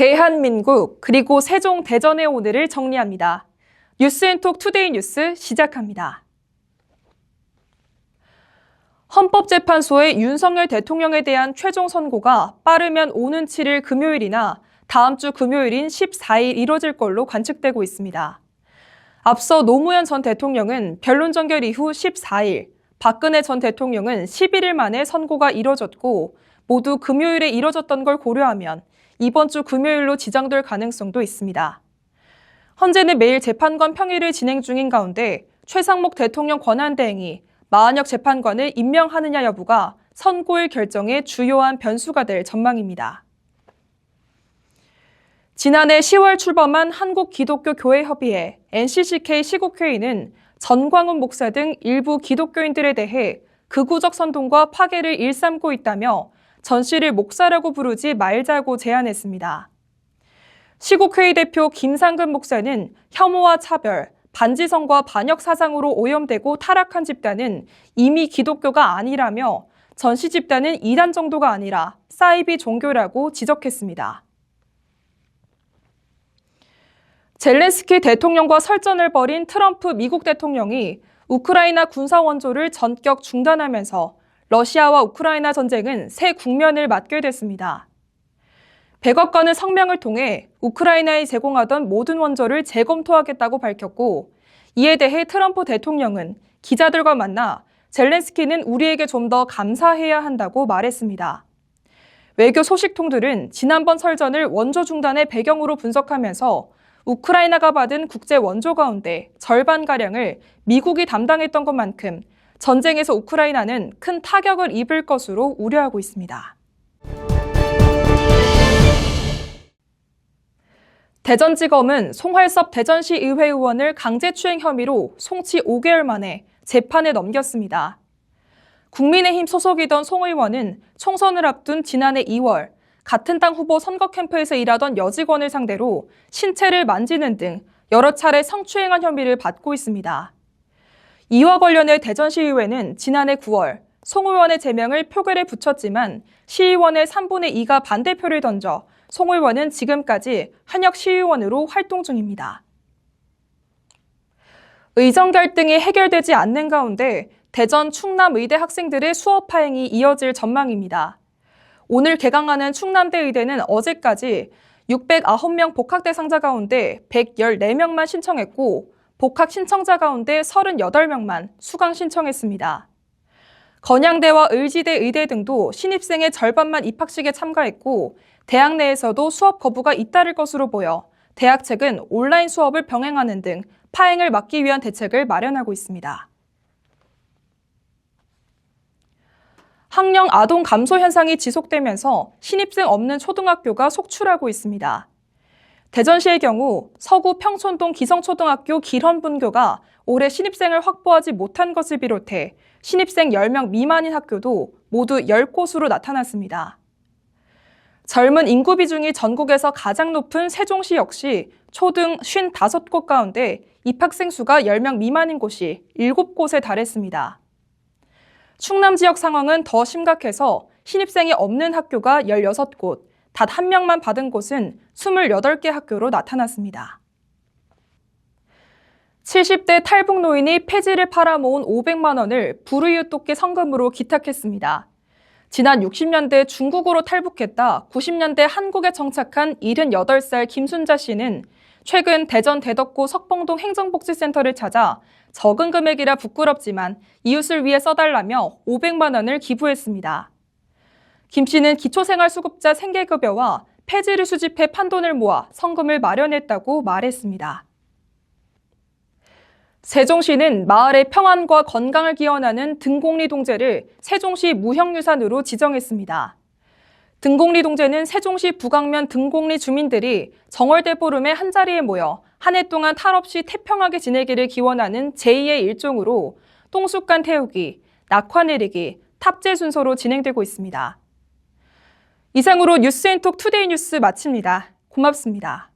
대한민국 그리고 세종대전의 오늘을 정리합니다. 뉴스앤톡 투데이 뉴스 시작합니다. 헌법재판소의 윤석열 대통령에 대한 최종 선고가 빠르면 오는 7일 금요일이나 다음 주 금요일인 14일 이뤄질 걸로 관측되고 있습니다. 앞서 노무현 전 대통령은 변론 전결 이후 14일, 박근혜 전 대통령은 11일 만에 선고가 이뤄졌고 모두 금요일에 이뤄졌던 걸 고려하면 이번 주 금요일로 지정될 가능성도 있습니다. 현재는 매일 재판관 평일을 진행 중인 가운데 최상목 대통령 권한대행이 마한혁 재판관을 임명하느냐 여부가 선고일 결정에 주요한 변수가 될 전망입니다. 지난해 10월 출범한 한국기독교교회협의회 NCCK 시국회의는 전광훈 목사 등 일부 기독교인들에 대해 극우적 선동과 파괴를 일삼고 있다며 전 씨를 목사라고 부르지 말자고 제안했습니다. 시국회의 대표 김상근 목사는 혐오와 차별, 반지성과 반역 사상으로 오염되고 타락한 집단은 이미 기독교가 아니라며 전 씨 집단은 이단 정도가 아니라 사이비 종교라고 지적했습니다. 젤렌스키 대통령과 설전을 벌인 트럼프 미국 대통령이 우크라이나 군사 원조를 전격 중단하면서 러시아와 우크라이나 전쟁은 새 국면을 맞게 됐습니다. 100억 건의 성명을 통해 우크라이나에 제공하던 모든 원조를 재검토하겠다고 밝혔고 이에 대해 트럼프 대통령은 기자들과 만나 젤렌스키는 우리에게 좀 더 감사해야 한다고 말했습니다. 외교 소식통들은 지난번 설전을 원조 중단의 배경으로 분석하면서 우크라이나가 받은 국제 원조 가운데 절반가량을 미국이 담당했던 것만큼 전쟁에서 우크라이나는 큰 타격을 입을 것으로 우려하고 있습니다. 대전지검은 송활섭 대전시 의회 의원을 강제추행 혐의로 송치 5개월 만에 재판에 넘겼습니다. 국민의힘 소속이던 송 의원은 총선을 앞둔 지난해 2월 같은 당 후보 선거 캠프에서 일하던 여직원을 상대로 신체를 만지는 등 여러 차례 성추행한 혐의를 받고 있습니다. 이와 관련해 대전시의회는 지난해 9월 송 의원의 제명을 표결에 붙였지만 시의원의 3분의 2가 반대표를 던져 송 의원은 지금까지 현역 시의원으로 활동 중입니다. 의정 갈등이 해결되지 않는 가운데 대전 충남의대 학생들의 수업 파행이 이어질 전망입니다. 오늘 개강하는 충남대 의대는 어제까지 609명 복학 대상자 가운데 114명만 신청했고 복학 신청자 가운데 38명만 수강 신청했습니다. 건양대와 을지대 의대 등도 신입생의 절반만 입학식에 참가했고 대학 내에서도 수업 거부가 잇따를 것으로 보여 대학 측은 온라인 수업을 병행하는 등 파행을 막기 위한 대책을 마련하고 있습니다. 학령 아동 감소 현상이 지속되면서 신입생 없는 초등학교가 속출하고 있습니다. 대전시의 경우 서구 평촌동 기성초등학교 길헌분교가 올해 신입생을 확보하지 못한 것을 비롯해 신입생 10명 미만인 학교도 모두 10곳으로 나타났습니다. 젊은 인구 비중이 전국에서 가장 높은 세종시 역시 초등 55곳 가운데 입학생 수가 10명 미만인 곳이 7곳에 달했습니다. 충남 지역 상황은 더 심각해서 신입생이 없는 학교가 16곳, 단 1명만 받은 곳은 28개 학교로 나타났습니다. 70대 탈북 노인이 폐지를 팔아모은 500만 원을 불우이웃 돕기 성금으로 기탁했습니다. 지난 60년대 중국으로 탈북했다 90년대 한국에 정착한 78살 김순자 씨는 최근 대전 대덕구 석봉동 행정복지센터를 찾아 적은 금액이라 부끄럽지만 이웃을 위해 써달라며 500만 원을 기부했습니다. 김 씨는 기초생활수급자 생계급여와 폐지를 수집해 판돈을 모아 성금을 마련했다고 말했습니다. 세종시는 마을의 평안과 건강을 기원하는 등곡리 동제를 세종시 무형유산으로 지정했습니다. 등곡리 동제는 세종시 북악면 등곡리 주민들이 정월대 보름에 한자리에 모여 한 해 동안 탈 없이 태평하게 지내기를 기원하는 제2의 일종으로 똥쑥간 태우기, 낙화 내리기, 탑재 순서로 진행되고 있습니다. 이상으로 뉴스앤톡 투데이 뉴스 마칩니다. 고맙습니다.